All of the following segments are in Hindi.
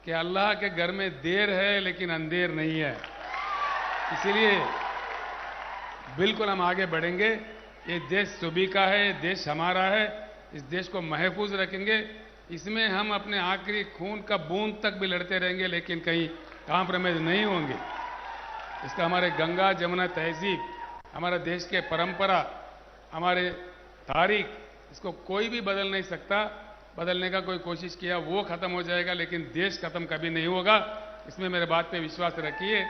कि अल्लाह के घर में देर है लेकिन अंधेर नहीं है। इसीलिए बिल्कुल हम आगे बढ़ेंगे। ये देश सभी का है, ये देश हमारा है। इस देश को महफूज रखेंगे। इसमें हम अपने आखिरी खून का बूंद तक भी लड़ते रहेंगे, लेकिन कहीं कॉम्प्रोमाइज नहीं होंगे। इसका हमारे गंगा जमुना तहजीब, हमारा देश के परंपरा, हमारे तारीख, इसको कोई भी बदल नहीं सकता। बदलने का कोई कोशिश किया वो खत्म हो जाएगा, लेकिन देश खत्म कभी नहीं होगा। इसमें मेरे बात पे विश्वास रखिए।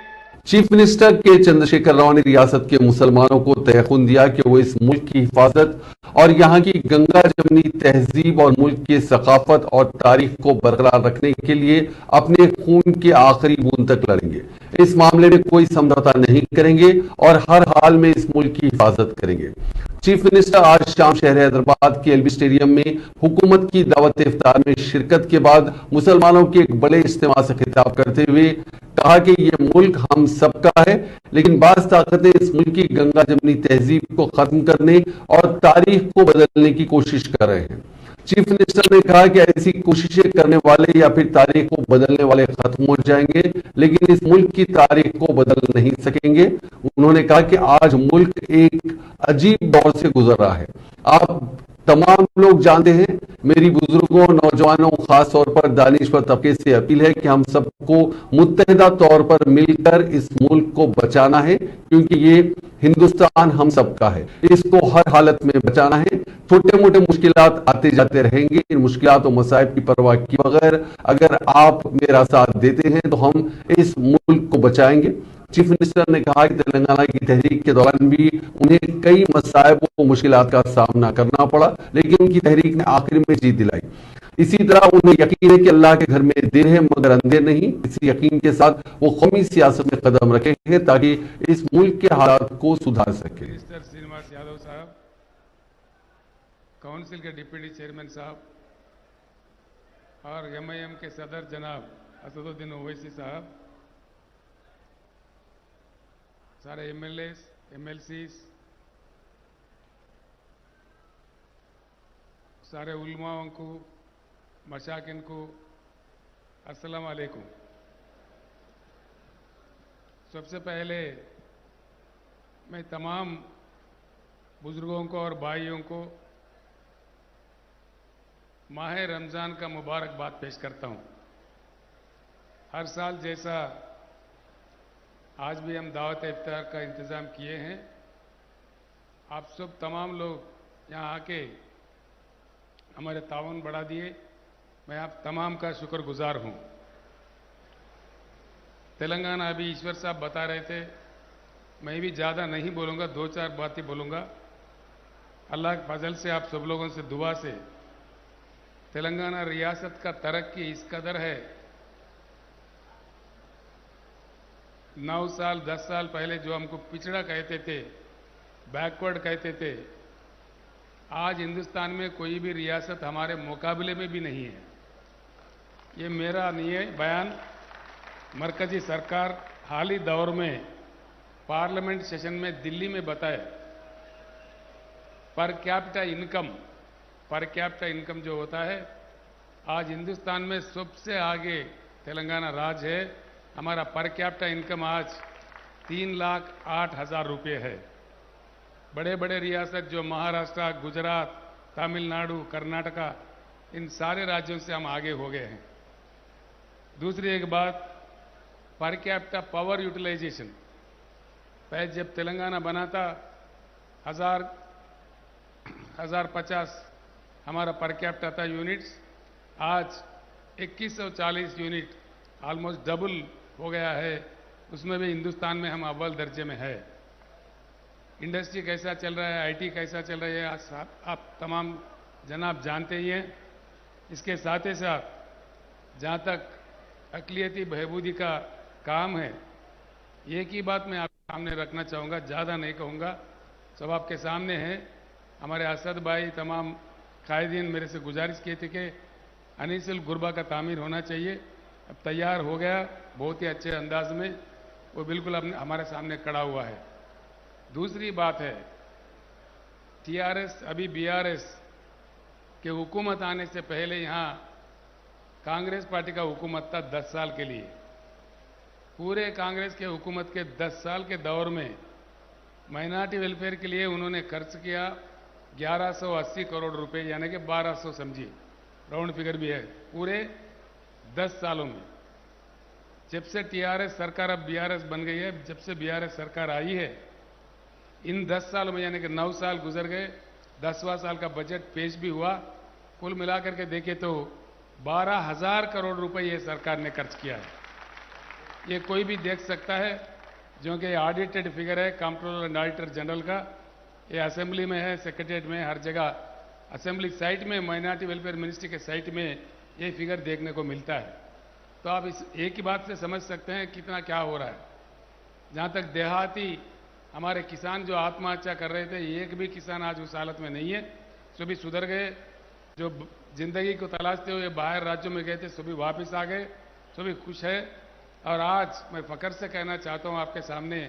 चीफ मिनिस्टर के चंद्रशेखर राव ने रियासत के मुसलमानों को तयखुन दिया कि वो इस मुल्क की हिफाजत और यहाँ की गंगा जमनी तहजीब और मुल्क की सकाफत और तारीख को बरकरार रखने के लिए अपने खून के आखिरी बूंद तक लड़ेंगे। इस मामले में कोई समझौता नहीं करेंगे और हर हाल में इस मुल्क की हिफाजत करेंगे। चीफ मिनिस्टर आज शाम शहर हैदराबाद के एलबी स्टेडियम में हुकूमत की दावत इफ्तार में शिरकत के बाद मुसलमानों के एक बड़े इज्तिमा से खिताब करते हुए कहा कि यह मुल्क हम सबका है, लेकिन बाज़ ताकतें इस मुल्क की गंगा जमनी तहजीब को खत्म करने और तारीख को बदलने की कोशिश कर रहे हैं। चीफ मिनिस्टर ने कहा कि ऐसी कोशिशें करने वाले या फिर तारीख को बदलने वाले खत्म हो जाएंगे, लेकिन इस मुल्क की तारीख को बदल नहीं सकेंगे। उन्होंने कहा कि आज मुल्क एक अजीब दौर से गुजर रहा है। आप तमाम लोग जानते हैं। मेरी बुजुर्गों, नौजवानों, खास तौर पर दानिश्वर तबके से अपील है कि हम सबको मुत्तहिदा तौर पर मिलकर इस मुल्क को बचाना है, क्योंकि ये हिंदुस्तान हम सबका है। इसको हर हालत में बचाना है। छोटे मोटे मुश्किलात आते जाते रहेंगे। इन मुश्किलात और मसाइब की परवाह किए बगैर अगर आप मेरा साथ देते हैं तो हम इस मुल्क को बचाएंगे। चीफ मिनिस्टर ने कहा कि तेलंगाना की तहरीक के दौरान भी उन्हें कई मसाइब और मुश्किलात का सामना करना पड़ा, लेकिन उनकी तहरीक ने आखिर में जीत दिलाई। इसी तरह उन्हें यकीन है कि अल्लाह के घर में देर है मगर अंधेर नहीं। इसी यकीन के साथ वो कौमी सियासत में कदम रखेंगे ताकि इस मुल्क के हालात को सुधार सके। मिनिस्टर श्रीनिवास यादव साहब, काउंसिल के डिप्टी चेयरमैन साहब और एमआईएम के सदर जनाब असदुद्दीन ओवैसी साहब, सारे एमएलएस, एमएलसीज, सारे उलमाओं को, मशाकिन को अस्सलाम वालेकुम। सबसे पहले मैं तमाम बुजुर्गों को और भाइयों को माह रमज़ान का मुबारकबाद पेश करता हूं। हर साल जैसा आज भी हम दावत इफ्तार का इंतज़ाम किए हैं। आप सब तमाम लोग यहाँ आके हमारे ताउन बढ़ा दिए। मैं आप तमाम का शुक्रगुजार हूँ। तेलंगाना अभी ईश्वर साहब बता रहे थे, मैं भी ज़्यादा नहीं बोलूँगा, 2-4 बातें बोलूँगा। अल्लाह के फजल से आप सब लोगों से दुआ से तेलंगाना रियासत का तरक्की इस कदर है। 9 साल 10 साल पहले जो हमको पिछड़ा कहते थे, बैकवर्ड कहते थे, आज हिंदुस्तान में कोई भी रियासत हमारे मुकाबले में भी नहीं है। ये मेरा नहीं है बयान, मरकजी सरकार हाल ही दौर में पार्लियामेंट सेशन में दिल्ली में बताए। पर कैपिटा इनकम जो होता है, आज हिंदुस्तान में सबसे आगे तेलंगाना राज्य है। हमारा पर कैपिटा इनकम आज 3,08,000 रुपये है। बड़े बड़े रियासत जो महाराष्ट्र, गुजरात, तमिलनाडु, कर्नाटका, इन सारे राज्यों से हम आगे हो गए हैं। दूसरी एक बात, पर कैपिटा पावर यूटिलाइजेशन, पहले जब तेलंगाना बना था 1050 हमारा पर कैपिटा था यूनिट्स, आज 2140 यूनिट, ऑलमोस्ट डबल हो गया है। उसमें भी हिंदुस्तान में हम अव्वल दर्जे में है। इंडस्ट्री कैसा चल रहा है, आईटी कैसा चल रहा है, आज आप तमाम जनाब जानते ही हैं। इसके साथ ही साथ जहाँ तक अक़लियती बहबूदी का काम है, एक ही बात मैं आपके सामने रखना चाहूँगा, ज़्यादा नहीं कहूँगा, सब आपके सामने है। हमारे असद भाई, तमाम कायदीन मेरे से गुजारिश किए थे कि अनीसुल गुरबा का तामीर होना चाहिए। अब तैयार हो गया बहुत ही अच्छे अंदाज में, वो बिल्कुल अब हमारे सामने खड़ा हुआ है। दूसरी बात है, टीआरएस अभी बीआरएस के हुकूमत आने से पहले यहाँ कांग्रेस पार्टी का हुकूमत था 10 साल के लिए। पूरे कांग्रेस के हुकूमत के 10 साल के दौर में माइनॉरिटी वेलफेयर के लिए उन्होंने खर्च किया 1180 करोड़ रुपए, यानी कि 1200 समझिए, राउंड फिगर भी है, पूरे 10 सालों में। जब से टीआरएस सरकार अब बीआरएस बन गई है, जब से बीआरएस सरकार आई है, इन 10 सालों में यानी कि 9 साल गुजर गए, 10वां साल का बजट पेश भी हुआ। कुल मिलाकर के देखें तो 12,000 करोड़ रुपए ये सरकार ने खर्च किया है। ये कोई भी देख सकता है, जो कि ऑडिटेड फिगर है कंट्रोलर एंड ऑडिटर जनरल का। ये असेंबली में है, सेक्रेटरीट में, हर जगह असेंबली साइट में, माइनॉरिटी वेलफेयर मिनिस्ट्री के साइट में ये फिगर देखने को मिलता है। तो आप इस एक ही बात से समझ सकते हैं कितना क्या हो रहा है। जहां तक देहाती हमारे किसान जो आत्महत्या कर रहे थे, एक भी किसान आज उस हालत में नहीं है, सभी सुधर गए। जो जिंदगी को तलाशते हुए बाहर राज्यों में गए थे, सभी वापस आ गए, सभी खुश है। और आज मैं फकर से कहना चाहता हूं आपके सामने,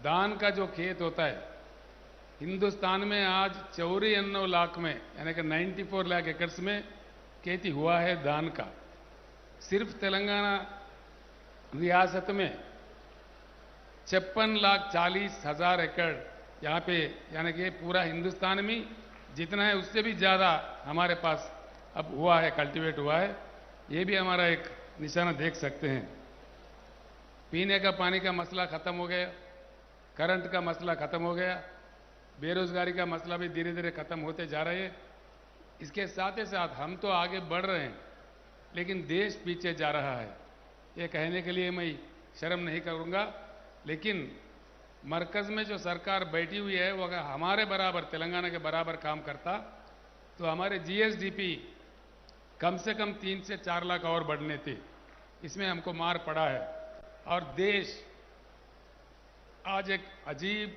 दान का जो खेत होता है हिंदुस्तान में आज 94 लाख में, यानी कि 94 लाख एकड़ में खेती हुआ है धान का। सिर्फ तेलंगाना रियासत में 56,40,000 एकड़ यहाँ पे, यानी कि पूरा हिंदुस्तान में जितना है उससे भी ज्यादा हमारे पास अब हुआ है, कल्टीवेट हुआ है। ये भी हमारा एक निशाना देख सकते हैं। पीने का पानी का मसला खत्म हो गया, करंट का मसला खत्म हो गया, बेरोजगारी का मसला भी धीरे धीरे खत्म होते जा रहे हैं। इसके साथ ही साथ हम तो आगे बढ़ रहे हैं, लेकिन देश पीछे जा रहा है। ये कहने के लिए मैं शर्म नहीं करूंगा, लेकिन मरकज में जो सरकार बैठी हुई है वो अगर हमारे बराबर, तेलंगाना के बराबर काम करता तो हमारे जीएसडीपी कम से कम 3 से 4 लाख और बढ़ने थे। इसमें हमको मार पड़ा है। और देश आज एक अजीब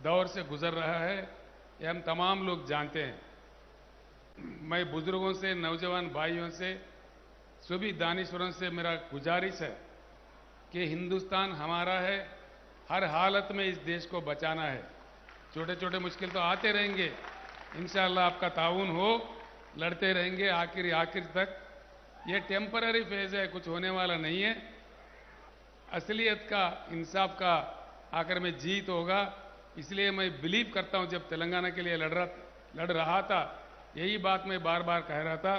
दौर से गुजर रहा है, ये हम तमाम लोग जानते हैं। मैं बुजुर्गों से, नौजवान भाइयों से, सभी दानिशवरों से मेरा गुजारिश है कि हिंदुस्तान हमारा है, हर हालत में इस देश को बचाना है। छोटे छोटे मुश्किल तो आते रहेंगे, इंशाअल्लाह आपका ताउन हो, लड़ते रहेंगे आखिर तक। ये टेम्पररी फेज है, कुछ होने वाला नहीं है। असलियत का, इंसाफ का आखिर में जीत होगा। इसलिए मैं बिलीव करता हूं, जब तेलंगाना के लिए लड़ रहा था, यही बात मैं बार बार कह रहा था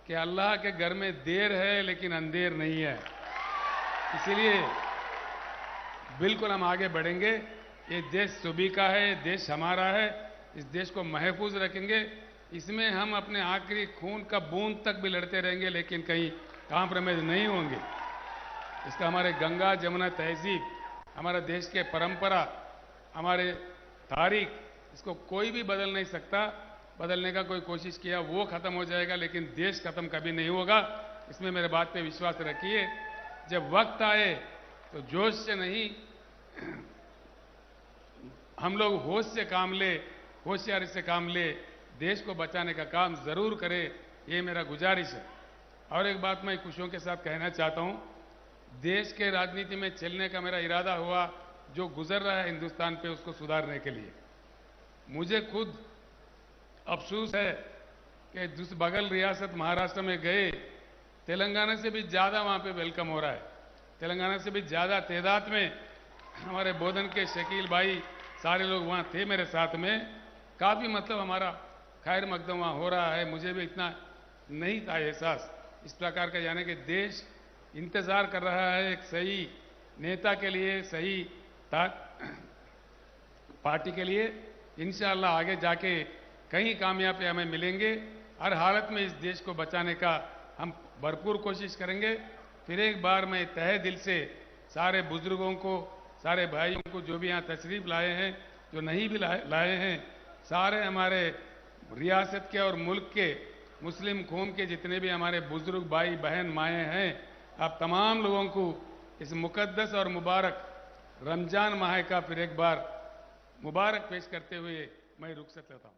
कि अल्लाह के घर में देर है लेकिन अंधेर नहीं है। इसीलिए बिल्कुल हम आगे बढ़ेंगे। ये देश सभी का है, देश हमारा है, इस देश को महफूज रखेंगे। इसमें हम अपने आखिरी खून का बूंद तक भी लड़ते रहेंगे, लेकिन कहीं कॉम्प्रोमाइज नहीं होंगे। इसका हमारे गंगा जमुना तहजीब, हमारा देश के परंपरा, हमारे तारीख, इसको कोई भी बदल नहीं सकता। बदलने का कोई कोशिश किया वो खत्म हो जाएगा, लेकिन देश खत्म कभी नहीं होगा। इसमें मेरे बात पे विश्वास रखिए। जब वक्त आए तो जोश से नहीं, हम लोग होश से काम ले, होशियारी से काम ले, देश को बचाने का काम जरूर करें, ये मेरा गुजारिश है। और एक बात मैं खुशियों के साथ कहना चाहता हूं, देश के राजनीति में चलने का मेरा इरादा हुआ, जो गुजर रहा है हिंदुस्तान पे उसको सुधारने के लिए। मुझे खुद अफसोस है कि जिस बगल रियासत महाराष्ट्र में गए, तेलंगाना से भी ज्यादा वहां पे वेलकम हो रहा है। तेलंगाना से भी ज्यादा तादाद में हमारे बोधन के शकील भाई, सारे लोग वहां थे मेरे साथ में। काफी मतलब हमारा खैर मकदम वहां हो रहा है। मुझे भी इतना नहीं था एहसास इस प्रकार का, यानी कि देश इंतजार कर रहा है एक सही नेता के लिए, सही पार्टी के लिए। इंशाअल्लाह आगे जाके कई कामयाबी हमें मिलेंगे। हर हालत में इस देश को बचाने का हम भरपूर कोशिश करेंगे। फिर एक बार मैं तहे दिल से सारे बुजुर्गों को, सारे भाइयों को, जो भी यहाँ तशरीफ लाए हैं, जो नहीं भी लाए हैं, सारे हमारे रियासत के और मुल्क के मुस्लिम कौम के जितने भी हमारे बुजुर्ग भाई बहन माएँ हैं, आप तमाम लोगों को इस मुकद्दस और मुबारक रमजान माह का फिर एक बार मुबारक पेश करते हुए मैं रुखसत लेता हूं।